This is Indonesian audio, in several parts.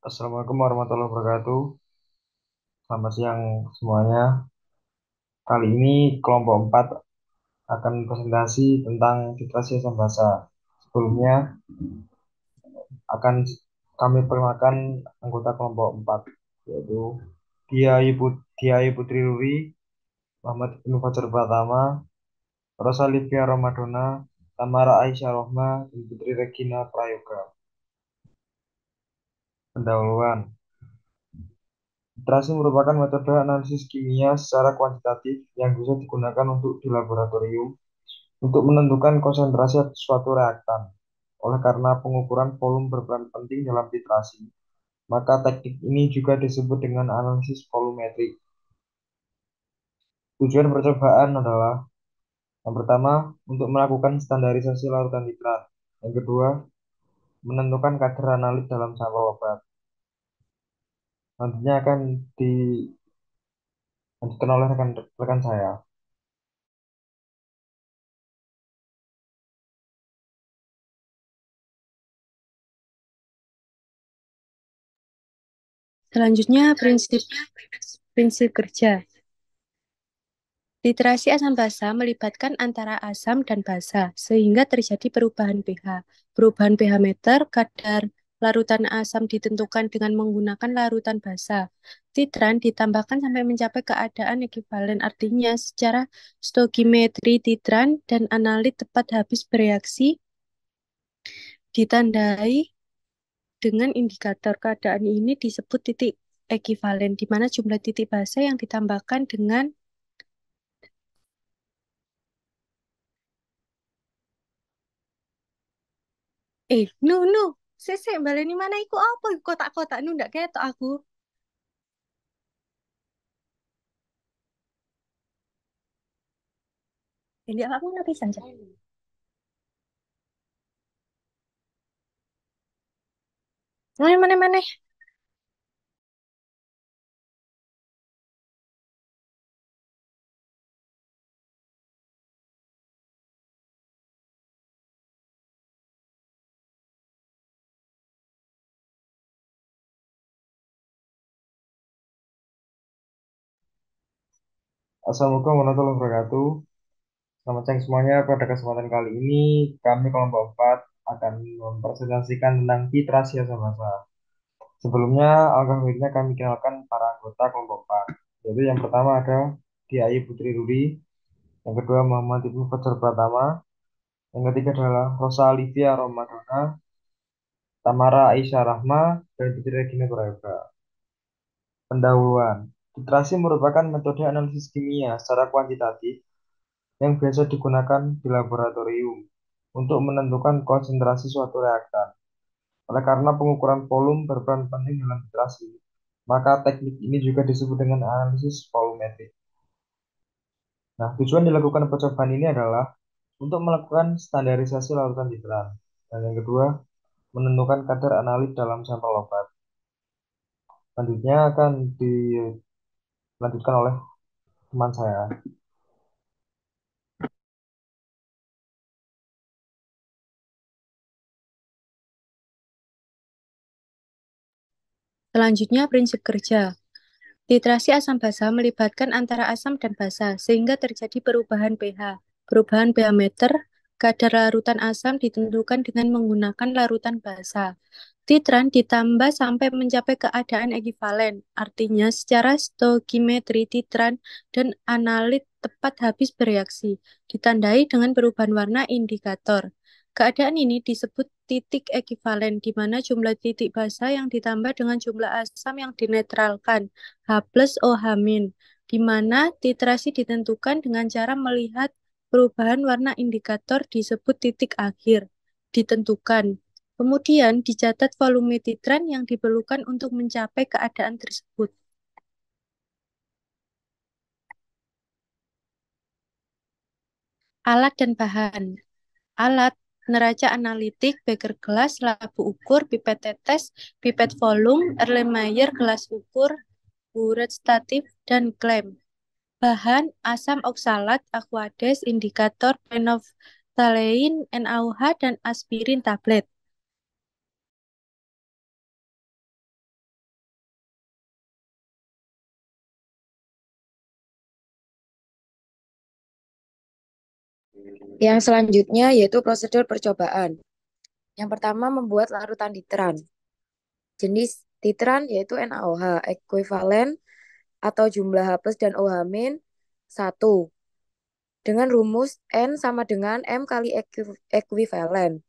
Assalamualaikum warahmatullahi wabarakatuh. Selamat siang semuanya. Kali ini kelompok 4 akan presentasi tentang literasi asam basa. Sebelumnya akan kami perkenalkan anggota kelompok 4, yaitu Diai Putri Ruri, Muhammad Ibnu Fajar Pratama, Rosa Livia Ramadona, Tamara Aisyah Rohma, dan Putri Regina Prayoga. Pendahuluan. Literasi merupakan metode analisis kimia secara kuantitatif yang bisa digunakan untuk di laboratorium untuk menentukan konsentrasi suatu reaktan. Oleh karena pengukuran volume berperan penting dalam titrasi, maka teknik ini juga disebut dengan analisis volumetrik. Tujuan percobaan adalah yang pertama, untuk melakukan standarisasi larutan nitrat. Yang kedua, menentukan kadar analit dalam sampel obat. Nantinya akan dilanjutkan oleh rekan saya. Selanjutnya, prinsip prinsip kerja. Literasi asam basa melibatkan antara asam dan basa, sehingga terjadi perubahan pH. Perubahan pH meter, kadar larutan asam ditentukan dengan menggunakan larutan basa. Titran ditambahkan sampai mencapai keadaan ekuivalen, artinya secara stoichiometri titran dan analit tepat habis bereaksi ditandai dengan indikator. Keadaan ini disebut titik ekuivalen, di mana jumlah titik basa yang ditambahkan dengan nu, sesek baleni mana iku apa iku kotak-kotak nu ndak ketok aku. Jadi aku nabi saja. Mana mana mana. Assalamualaikum warahmatullahi wabarakatuh. Selamat siang semuanya. Pada kesempatan kali ini, kami kelompok 4 akan mempresentasikan tentang titrasi asam basa. Sebelumnya, alangkah baiknya kami kenalkan para anggota kelompok 4. Jadi yang pertama ada Diai Putri Ruri, yang kedua Muhammad Ibnu Fajar Pratama, yang ketiga adalah Rosa Olivia Romadona, Tamara Aisyah Rahma, dan Putri Regina Prayoga. Pendahuluan. Titrasi merupakan metode analisis kimia secara kuantitatif yang biasa digunakan di laboratorium untuk menentukan konsentrasi suatu reaktan. Oleh karena pengukuran volume berperan penting dalam titrasi, maka teknik ini juga disebut dengan analisis volumetrik. Nah, tujuan dilakukan percobaan ini adalah untuk melakukan standarisasi larutan titran. Dan yang kedua, menentukan kadar analit dalam sampel obat. Selanjutnya akan dilanjutkan oleh teman saya. Selanjutnya, prinsip kerja. Titrasi asam basa melibatkan antara asam dan basa, sehingga terjadi perubahan pH. Perubahan pH meter, kadar larutan asam ditentukan dengan menggunakan larutan basa. Titran ditambah sampai mencapai keadaan ekuivalen, artinya secara stoichiometri titran dan analit tepat habis bereaksi, ditandai dengan perubahan warna indikator. Keadaan ini disebut titik ekuivalen, di mana jumlah titik basa yang ditambah dengan jumlah asam yang dinetralkan, H plus OH min, di mana titrasi ditentukan dengan cara melihat perubahan warna indikator disebut titik akhir, ditentukan. Kemudian dicatat volume titran yang diperlukan untuk mencapai keadaan tersebut. Alat dan bahan. Alat, neraca analitik, beker gelas, labu ukur, pipet tetes, pipet volume, Erlenmeyer gelas ukur, buret statif, dan klem. Bahan, asam oksalat, aquades, indikator, phenolphthalein, NaOH, dan aspirin tablet. Yang selanjutnya yaitu prosedur percobaan. Yang pertama membuat larutan titran. Jenis titran yaitu NaOH, ekuivalen atau jumlah H plus dan OH min 1. Dengan rumus N sama dengan M kali ekuivalen,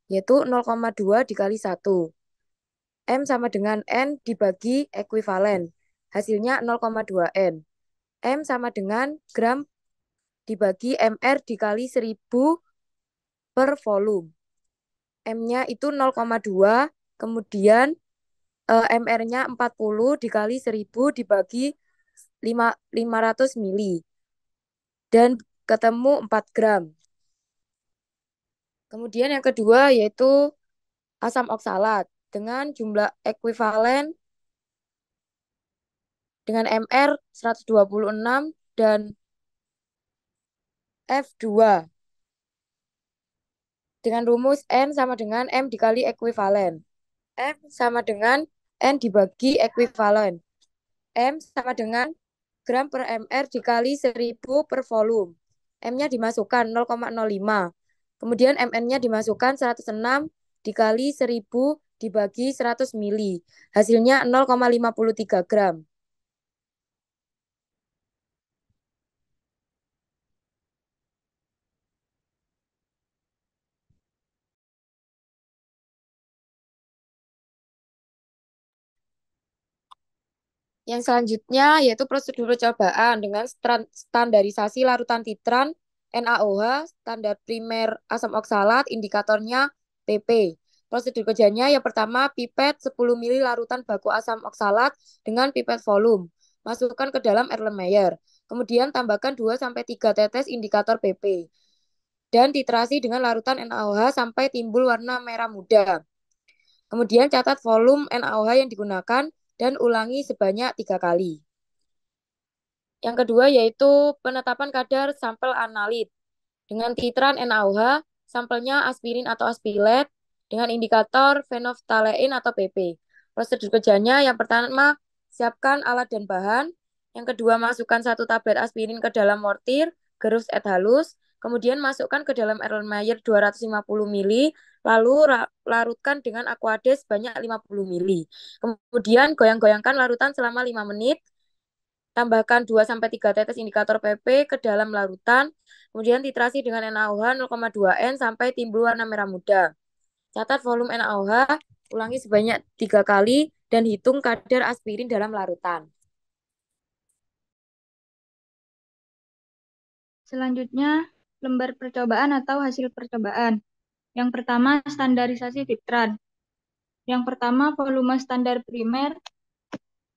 yaitu 0,2 dikali 1. M sama dengan N dibagi ekuivalen, hasilnya 0,2 N. M sama dengan gram dibagi MR dikali 1000 per volume. M-nya itu 0,2, kemudian MR-nya 40 dikali 1000 dibagi 500 mili. Dan ketemu 4 gram. Kemudian yang kedua yaitu asam oksalat dengan jumlah ekuivalen dengan MR 126 dan F2 dengan rumus N sama dengan M dikali ekuivalen. M sama dengan N dibagi ekuivalen. M sama dengan gram per MR dikali 1000 per volume. M-nya dimasukkan 0,05. Kemudian MN-nya dimasukkan 106 dikali 1000 dibagi 100 mili. Hasilnya 0,53 gram. Yang selanjutnya yaitu prosedur percobaan dengan standarisasi larutan titran NaOH, standar primer asam oksalat, indikatornya PP. Prosedur kerjanya yang pertama pipet 10 mili larutan baku asam oksalat dengan pipet volume. Masukkan ke dalam Erlenmeyer. Kemudian tambahkan 2-3 tetes indikator PP. Dan titrasi dengan larutan NaOH sampai timbul warna merah muda. Kemudian catat volume NaOH yang digunakan dan ulangi sebanyak 3 kali. Yang kedua yaitu penetapan kadar sampel analit. Dengan titran NaOH, sampelnya aspirin atau aspilet dengan indikator fenoftalein atau PP. Prosedur kerjanya yang pertama, siapkan alat dan bahan. Yang kedua, masukkan 1 tablet aspirin ke dalam mortir, gerus et halus. Kemudian masukkan ke dalam Erlenmeyer 250 mili, lalu larutkan dengan aquades sebanyak 50 mili. Kemudian goyang-goyangkan larutan selama 5 menit. Tambahkan 2-3 tetes indikator PP ke dalam larutan. Kemudian titrasi dengan NaOH 0,2 N sampai timbul warna merah muda. Catat volume NaOH, ulangi sebanyak 3 kali, dan hitung kadar aspirin dalam larutan. Selanjutnya, lembar percobaan atau hasil percobaan. Yang pertama, standarisasi titran. Yang pertama, volume standar primer,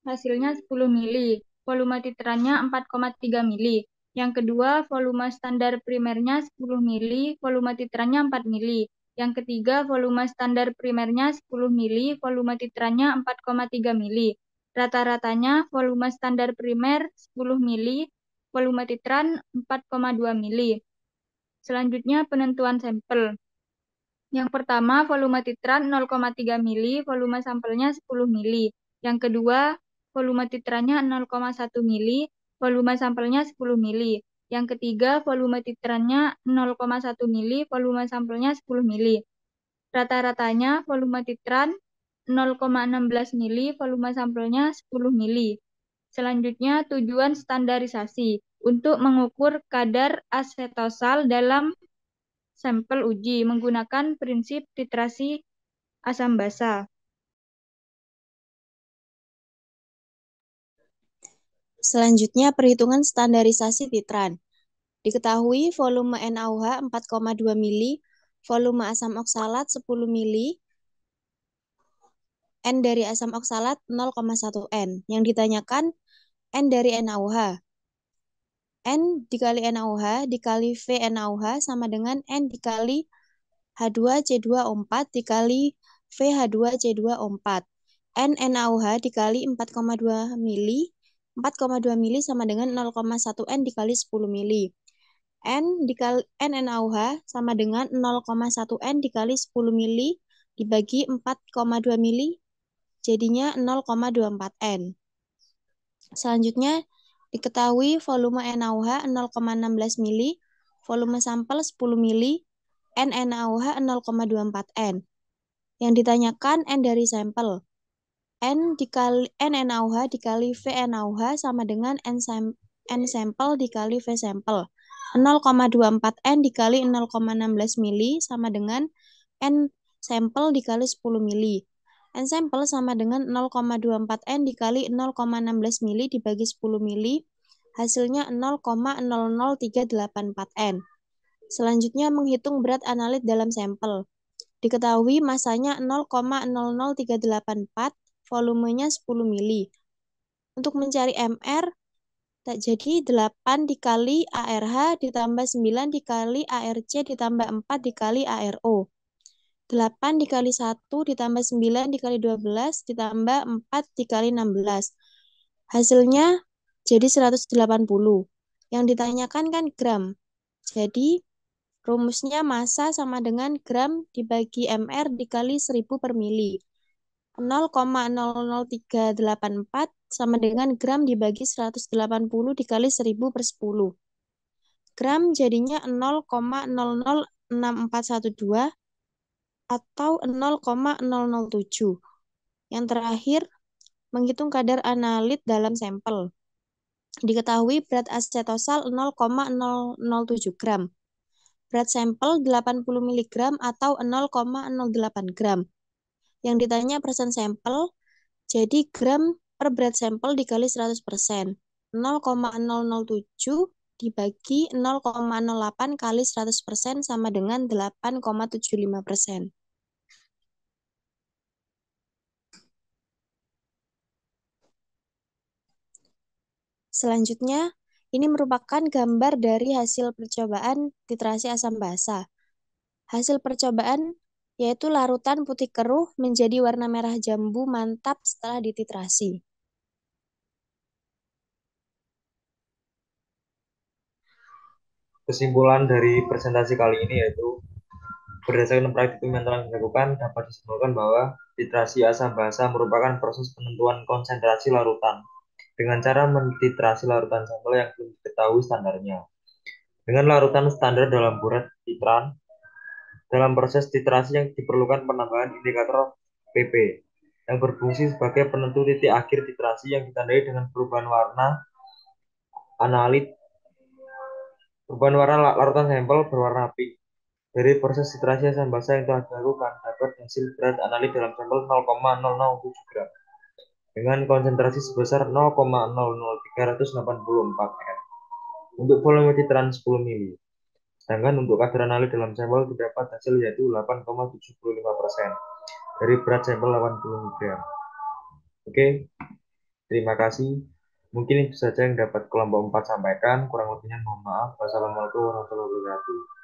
hasilnya 10 mili. Volume titrannya 4,3 mili. Yang kedua, volume standar primernya 10 mili, volume titrannya 4 mili. Yang ketiga, volume standar primernya 10 mili, volume titrannya 4,3 mili. Rata-ratanya volume standar primer 10 mili, volume titran 4,2 mili. Selanjutnya penentuan sampel. Yang pertama volume titran 0,3 mili, volume sampelnya 10 mili. Yang kedua volume titrannya 0,1 mili, volume sampelnya 10 mili. Yang ketiga volume titrannya 0,1 mili, volume sampelnya 10 mili. Rata-ratanya volume titran 0,16 mili, volume sampelnya 10 mili. Selanjutnya tujuan standarisasi untuk mengukur kadar asetosal dalam sampel uji menggunakan prinsip titrasi asam basa. Selanjutnya perhitungan standarisasi titran. Diketahui volume NaOH 4,2 mili, volume asam oksalat 10 mili, N dari asam oksalat 0,1 N. Yang ditanyakan N dari NaOH. N dikali NaOH dikali V NaOH sama dengan N dikali H2C2O4 dikali VH2C2O4. N NaOH dikali 4,2 mili. 4,2 mili sama dengan 0,1 N dikali 10 mili. N dikali N NaOH sama dengan 0,1 N dikali 10 mili dibagi 4,2 mili jadinya 0,24 N. Selanjutnya diketahui volume NaOH 0,16 mili, volume sampel 10 mili, N NaOH 0,24 N. Yang ditanyakan N dari sampel. N NaOH dikali V NaOH sama dengan N sampel dikali V sampel. 0,24 N dikali 0,16 mili sama dengan N sampel dikali 10 mili. N sampel sama dengan 0,24 N dikali 0,16 mili dibagi 10 mili. Hasilnya 0,00384 N. Selanjutnya menghitung berat analit dalam sampel. Diketahui masanya 0,00384, volumenya 10 mili. Untuk mencari MR, tak jadi 8 dikali ARH ditambah 9 dikali ARC ditambah 4 dikali ARO. 8 dikali 1 ditambah 9 dikali 12 ditambah 4 dikali 16. Hasilnya jadi 180. Yang ditanyakan kan gram. Jadi rumusnya massa sama dengan gram dibagi MR dikali 1000 per mili. 0,00384 sama dengan gram dibagi 180 dikali 1000 per 10. Gram jadinya 0,006412 atau 0,007. Yang terakhir, menghitung kadar analit dalam sampel. Diketahui berat acetosal 0,007 gram. Berat sampel 80 mg atau 0,08 gram. Yang ditanya persen sampel, jadi gram per berat sampel dikali 100%. 0,007 dibagi 0,08 kali 100% sama dengan 8,75%. Selanjutnya, ini merupakan gambar dari hasil percobaan titrasi asam basa. Hasil percobaan yaitu larutan putih keruh menjadi warna merah jambu mantap setelah dititrasi. Kesimpulan dari presentasi kali ini yaitu berdasarkan praktikum yang telah dilakukan dapat disimpulkan bahwa titrasi asam basa merupakan proses penentuan konsentrasi larutan dengan cara mentitrasi larutan sampel yang belum diketahui standarnya. Dengan larutan standar dalam burat titran, dalam proses titrasi yang diperlukan penambahan indikator PP yang berfungsi sebagai penentu titik akhir titrasi yang ditandai dengan perubahan warna analit, perubahan warna larutan sampel berwarna pink. Dari proses titrasi asam basa yang telah dilakukan dapat hasil berat analit dalam sampel 0,007 gram dengan konsentrasi sebesar 0,00384 N untuk volume titran 10 mili. Sedangkan untuk kadar analit dalam sampel didapat hasil yaitu 8,75% dari berat sampel 80 mg. Oke, terima kasih. Mungkin itu saja yang dapat kelompok 4 sampaikan. Kurang lebihnya mohon maaf. Wassalamualaikum warahmatullahi wabarakatuh.